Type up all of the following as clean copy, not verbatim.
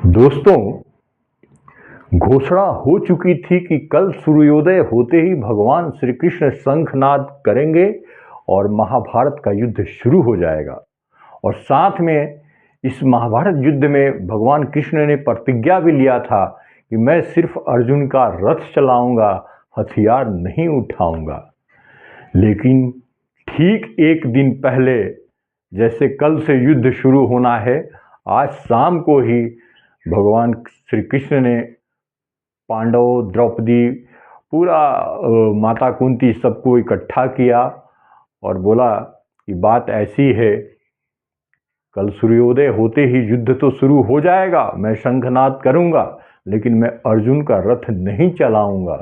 दोस्तों, घोषणा हो चुकी थी कि कल सूर्योदय होते ही भगवान श्री कृष्ण शंखनाद करेंगे और महाभारत का युद्ध शुरू हो जाएगा। और साथ में इस महाभारत युद्ध में भगवान कृष्ण ने प्रतिज्ञा भी लिया था कि मैं सिर्फ अर्जुन का रथ चलाऊंगा, हथियार नहीं उठाऊंगा। लेकिन ठीक एक दिन पहले, जैसे कल से युद्ध शुरू होना है, आज शाम को ही भगवान श्री कृष्ण ने पांडव, द्रौपदी, पूरा माता कुंती सबको इकट्ठा किया और बोला कि बात ऐसी है, कल सूर्योदय होते ही युद्ध तो शुरू हो जाएगा, मैं शंखनाद करूंगा, लेकिन मैं अर्जुन का रथ नहीं चलाऊंगा।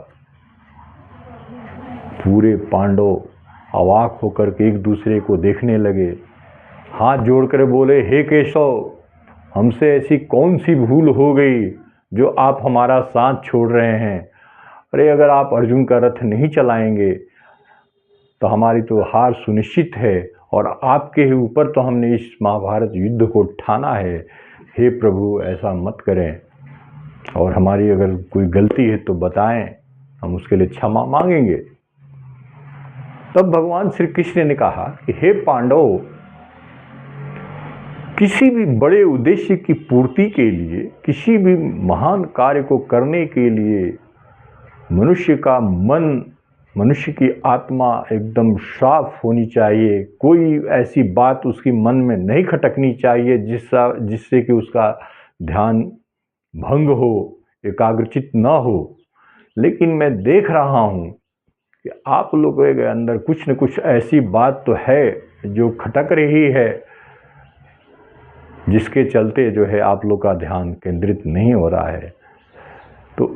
पूरे पांडव अवाक होकर के एक दूसरे को देखने लगे, हाथ जोड़कर बोले, हे केशव, हमसे ऐसी कौन सी भूल हो गई जो आप हमारा साथ छोड़ रहे हैं। अरे अगर आप अर्जुन का रथ नहीं चलाएंगे तो हमारी तो हार सुनिश्चित है और आपके ही ऊपर तो हमने इस महाभारत युद्ध को ठाना है। हे प्रभु, ऐसा मत करें और हमारी अगर कोई गलती है तो बताएं, हम उसके लिए क्षमा मांगेंगे। तब भगवान श्री कृष्ण ने कहा कि हे पांडव, किसी भी बड़े उद्देश्य की पूर्ति के लिए, किसी भी महान कार्य को करने के लिए मनुष्य का मन, मनुष्य की आत्मा एकदम साफ होनी चाहिए। कोई ऐसी बात उसकी मन में नहीं खटकनी चाहिए जिससे कि उसका ध्यान भंग हो, एकाग्रचित न हो। लेकिन मैं देख रहा हूँ कि आप लोगों के अंदर कुछ न कुछ ऐसी बात तो है जो खटक रही है, जिसके चलते जो है आप लोग का ध्यान केंद्रित नहीं हो रहा है। तो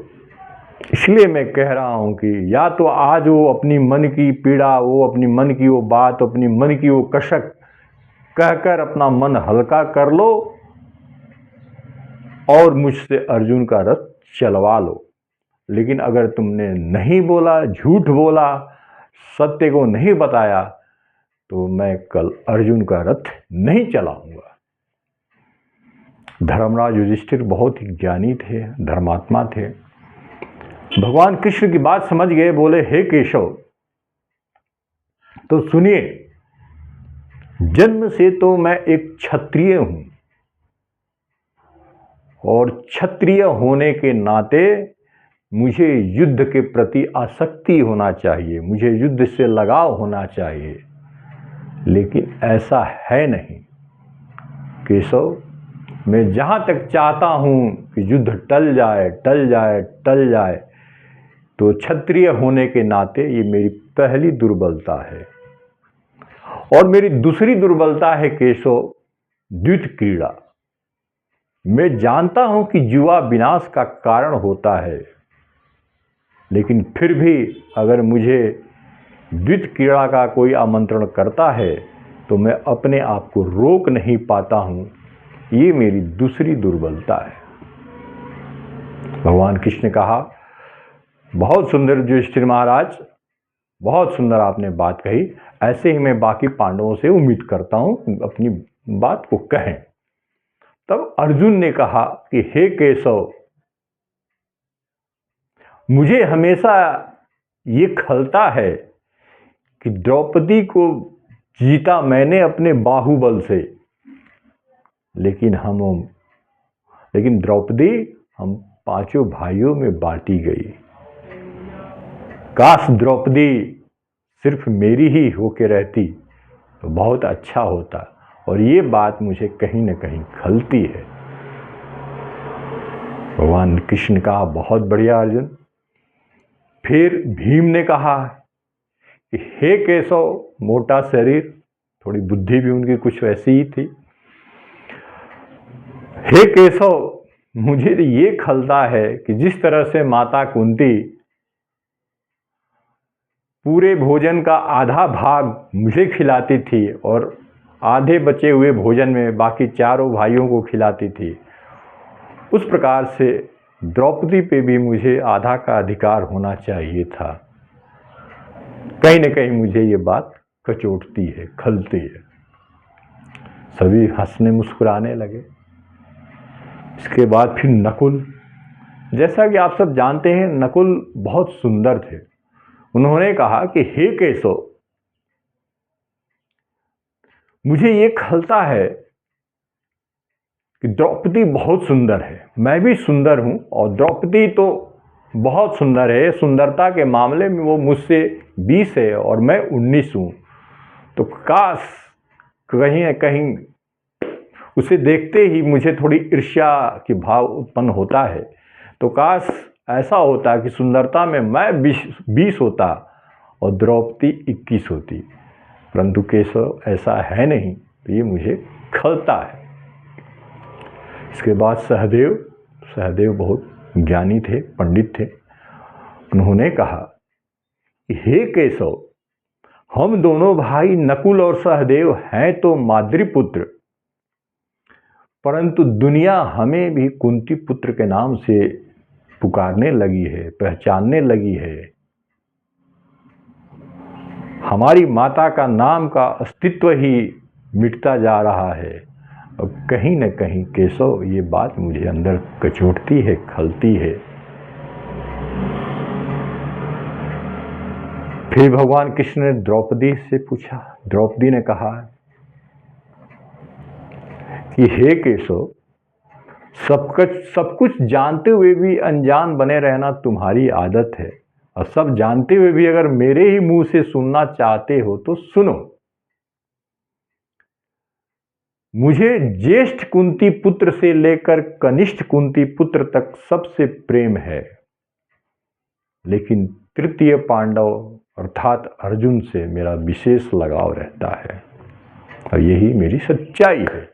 इसलिए मैं कह रहा हूं कि या तो आज वो अपनी मन की पीड़ा, वो अपनी मन की वो बात, अपनी मन की वो कशक कहकर अपना मन हल्का कर लो और मुझसे अर्जुन का रथ चलवा लो। लेकिन अगर तुमने नहीं बोला, झूठ बोला, सत्य को नहीं बताया, तो मैं कल अर्जुन का रथ नहीं चलाऊंगा। धर्मराज युधिष्ठिर बहुत ही ज्ञानी थे, धर्मात्मा थे। भगवान कृष्ण की बात समझ गए, बोले, हे केशव, तो सुनिए, जन्म से तो मैं एक क्षत्रिय हूं और क्षत्रिय होने के नाते मुझे युद्ध के प्रति आसक्ति होना चाहिए, मुझे युद्ध से लगाव होना चाहिए। लेकिन ऐसा है नहीं केशव। मैं जहाँ तक चाहता हूँ कि युद्ध टल जाए, टल जाए, टल जाए, तो क्षत्रिय होने के नाते ये मेरी पहली दुर्बलता है। और मेरी दूसरी दुर्बलता है केशव, द्वैत क्रीड़ा। मैं जानता हूँ कि जुआ विनाश का कारण होता है, लेकिन फिर भी अगर मुझे द्वैत क्रीड़ा का कोई आमंत्रण करता है तो मैं अपने आप को रोक नहीं पाता हूँ। ये मेरी दूसरी दुर्बलता है। भगवान कृष्ण ने कहा, बहुत सुंदर युधिष्ठिर महाराज, बहुत सुंदर आपने बात कही। ऐसे ही मैं बाकी पांडवों से उम्मीद करता हूं अपनी बात को कहें। तब अर्जुन ने कहा कि हे केशव, मुझे हमेशा ये खलता है कि द्रौपदी को जीता मैंने अपने बाहुबल से, लेकिन द्रौपदी हम पांचों भाइयों में बांटी गई। काश द्रौपदी सिर्फ मेरी ही होके रहती तो बहुत अच्छा होता, और ये बात मुझे कहीं न कहीं खलती है। भगवान कृष्ण ने कहा, बहुत बढ़िया अर्जुन। फिर भीम ने कहा कि हे केशव, मोटा शरीर, थोड़ी बुद्धि भी उनकी कुछ वैसी ही थी। हे केशव, मुझे ये खलता है कि जिस तरह से माता कुंती पूरे भोजन का आधा भाग मुझे खिलाती थी और आधे बचे हुए भोजन में बाकी चारों भाइयों को खिलाती थी, उस प्रकार से द्रौपदी पे भी मुझे आधा का अधिकार होना चाहिए था। कहीं न कहीं मुझे ये बात कचोटती है, खलती है। सभी हंसने मुस्कुराने लगे। इसके बाद फिर नकुल। जैसा कि आप सब जानते हैं, नकुल बहुत सुंदर थे। उन्होंने कहा कि हे केशव, मुझे ये खलता है कि द्रौपदी बहुत सुंदर है, मैं भी सुंदर हूं और द्रौपदी तो बहुत सुंदर है। सुंदरता के मामले में वो मुझसे 20 है और मैं 19 हूं। तो काश कहीं न कहीं उसे देखते ही मुझे थोड़ी ईर्ष्या की भाव उत्पन्न होता है। तो काश ऐसा होता कि सुंदरता में मैं 20 होता और द्रौपदी 21 होती, परंतु केशव ऐसा है नहीं, तो ये मुझे खलता है। इसके बाद सहदेव बहुत ज्ञानी थे, पंडित थे। उन्होंने कहा कि हे केशव, हम दोनों भाई नकुल और सहदेव हैं तो माद्रीपुत्र, परंतु दुनिया हमें भी कुंती पुत्र के नाम से पुकारने लगी है, पहचानने लगी है। हमारी माता का नाम का अस्तित्व ही मिटता जा रहा है। और कहीं न कहीं केशव, ये बात मुझे अंदर कचोटती है, खलती है। फिर भगवान कृष्ण ने द्रौपदी से पूछा। द्रौपदी ने कहा कि हे केशव, सब कुछ जानते हुए भी अनजान बने रहना तुम्हारी आदत है, और सब जानते हुए भी अगर मेरे ही मुंह से सुनना चाहते हो तो सुनो। मुझे ज्येष्ठ कुंती पुत्र से लेकर कनिष्ठ कुंती पुत्र तक सबसे प्रेम है, लेकिन तृतीय पांडव अर्थात अर्जुन से मेरा विशेष लगाव रहता है, और यही मेरी सच्चाई है।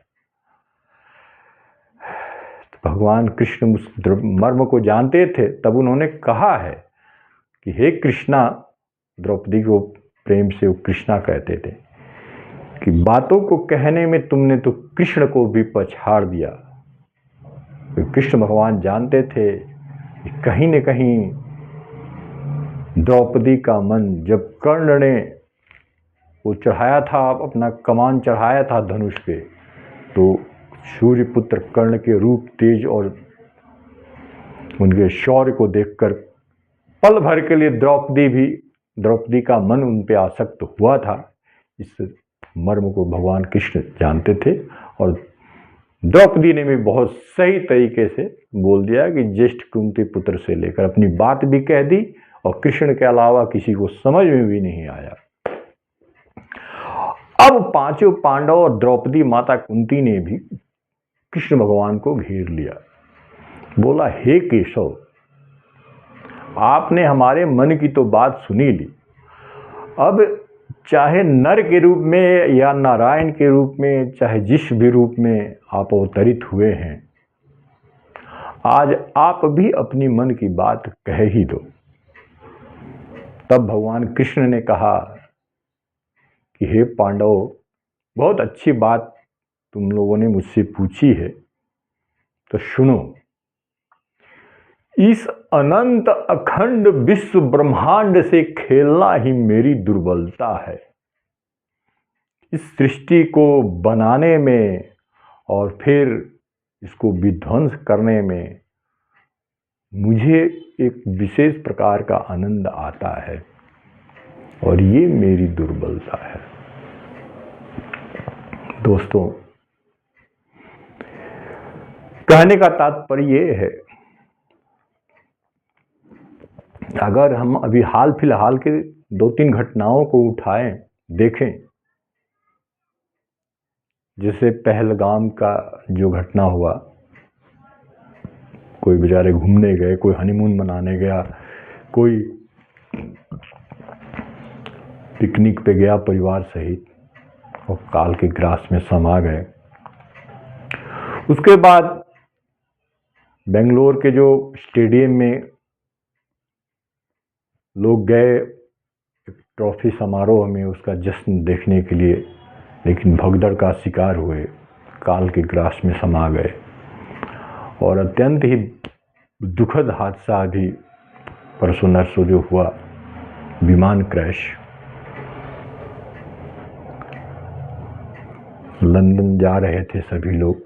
तो भगवान कृष्ण उस मर्म को जानते थे, तब उन्होंने कहा है कि हे कृष्णा, द्रौपदी को प्रेम से वो कृष्णा कहते थे, कि बातों को कहने में तुमने तो कृष्ण को भी पछाड़ दिया। तो कृष्ण भगवान जानते थे कि कहीं न कहीं द्रौपदी का मन, जब कर्ण ने वो चढ़ाया था, अपना कमान चढ़ाया था धनुष पे, तो सूर्यपुत्र कर्ण के रूप, तेज और उनके शौर्य को देखकर पल भर के लिए द्रौपदी का मन उन पे आसक्त हुआ था। इस मर्म को भगवान कृष्ण जानते थे, और द्रौपदी ने भी बहुत सही तरीके से बोल दिया कि ज्येष्ठ कुंती पुत्र से लेकर अपनी बात भी कह दी, और कृष्ण के अलावा किसी को समझ में भी नहीं आया। अब पांचों पांडव और द्रौपदी माता कुंती ने भी कृष्ण भगवान को घेर लिया। बोला, हे केशव, आपने हमारे मन की तो बात सुनी ली। अब चाहे नर के रूप में या नारायण के रूप में, चाहे जिस भी रूप में आप अवतरित हुए हैं, आज आप भी अपनी मन की बात कह ही दो। तब भगवान कृष्ण ने कहा कि हे पांडव, बहुत अच्छी बात तुम लोगों ने मुझसे पूछी है, तो सुनो। इस अनंत अखंड विश्व ब्रह्मांड से खेलना ही मेरी दुर्बलता है। इस सृष्टि को बनाने में और फिर इसको विध्वंस करने में मुझे एक विशेष प्रकार का आनंद आता है, और ये मेरी दुर्बलता है। दोस्तों, कहने का तात्पर्य ये है, अगर हम अभी हाल फिलहाल के 2-3 घटनाओं को उठाएं, देखें, जैसे पहलगाम का जो घटना हुआ, कोई बेचारे घूमने गए, कोई हनीमून मनाने गया, कोई पिकनिक पे गया परिवार सहित, और काल के ग्रास में समा गए। उसके बाद बेंगलोर के जो स्टेडियम में लोग गए ट्रॉफी समारोह में, उसका जश्न देखने के लिए, लेकिन भगदड़ का शिकार हुए, काल के ग्रास में समा गए। और अत्यंत ही दुखद हादसा भी परसों नरसों जो हुआ, विमान क्रैश। लंदन जा रहे थे सभी लोग,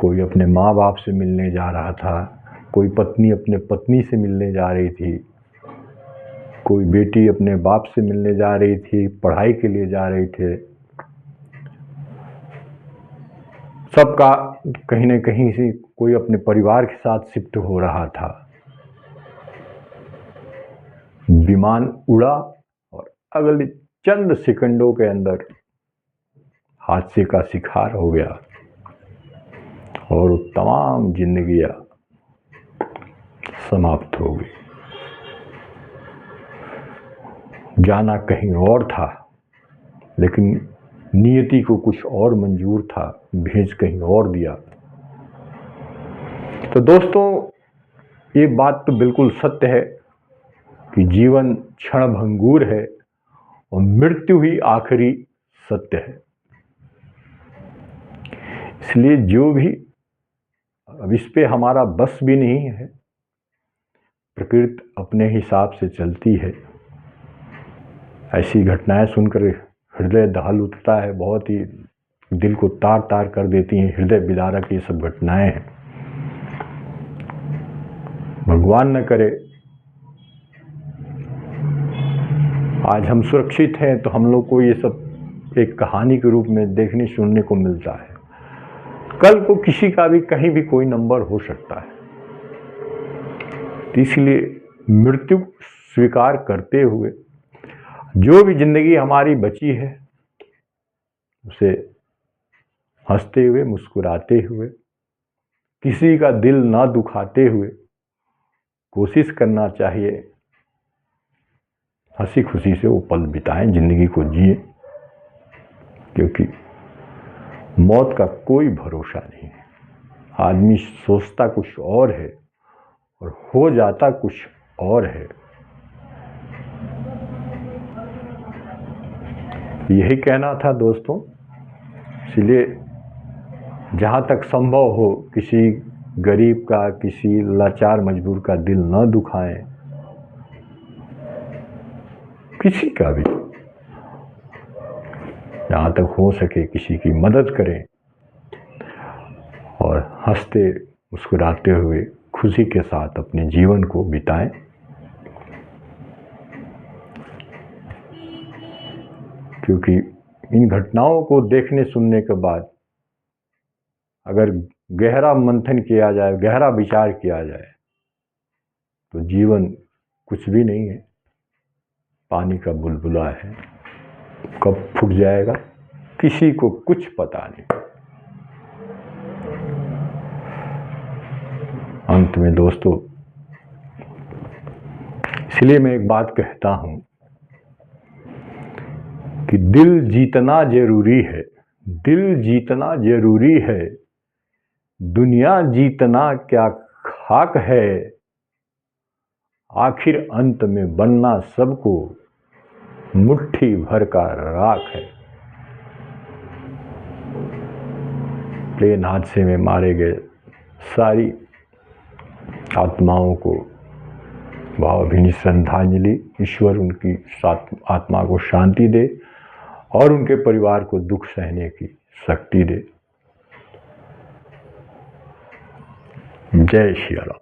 कोई अपने माँ बाप से मिलने जा रहा था, कोई पत्नी अपने पत्नी से मिलने जा रही थी, कोई बेटी अपने बाप से मिलने जा रही थी, पढ़ाई के लिए जा रहे थे। सबका कहीं न कहीं से कोई अपने परिवार के साथ शिफ्ट हो रहा था। विमान उड़ा और अगले चंद सेकंडों के अंदर हादसे का शिकार हो गया और तमाम जिंदगियां समाप्त हो गई। जाना कहीं और था, लेकिन नियति को कुछ और मंजूर था, भेज कहीं और दिया। तो दोस्तों, ये बात तो बिल्कुल सत्य है कि जीवन क्षणभंगुर है और मृत्यु ही आखिरी सत्य है। इसलिए जो भी, अब इस पे हमारा बस भी नहीं है, प्रकृति अपने हिसाब से चलती है। ऐसी घटनाएं सुनकर हृदय दहल उठता है, बहुत ही दिल को तार तार कर देती हैं, हृदय विदारक ये सब घटनाएं हैं। भगवान न करे आज हम सुरक्षित हैं तो हम लोग को ये सब एक कहानी के रूप में देखने सुनने को मिलता है। कल को किसी का भी कहीं भी कोई नंबर हो सकता है। तो इसलिए मृत्यु स्वीकार करते हुए जो भी जिंदगी हमारी बची है उसे हंसते हुए, मुस्कुराते हुए, किसी का दिल ना दुखाते हुए कोशिश करना चाहिए हंसी खुशी से वो पल बिताएं, जिंदगी को जिए, क्योंकि मौत का कोई भरोसा नहीं है। आदमी सोचता कुछ और है और हो जाता कुछ और है। यही कहना था दोस्तों। इसलिए जहाँ तक संभव हो किसी गरीब का, किसी लाचार मजबूर का दिल न दुखाएं, किसी का भी जहाँ तक हो सके किसी की मदद करें और हंसते मुस्कुराते हुए खुशी के साथ अपने जीवन को बिताएं। क्योंकि इन घटनाओं को देखने सुनने के बाद अगर गहरा मंथन किया जाए, गहरा विचार किया जाए, तो जीवन कुछ भी नहीं है, पानी का बुलबुला है, कब फूट जाएगा किसी को कुछ पता नहीं। अंत में दोस्तों, इसलिए मैं एक बात कहता हूं कि दिल जीतना जरूरी है, दिल जीतना जरूरी है, दुनिया जीतना क्या खाक है, आखिर अंत में बनना सबको मुट्ठी भर का राख है। प्लेन हादसे में मारे गए सारी आत्माओं को भावभीनी श्रद्धांजलि। ईश्वर उनकी आत्मा को शांति दे और उनके परिवार को दुख सहने की शक्ति दे। जय श्री राम।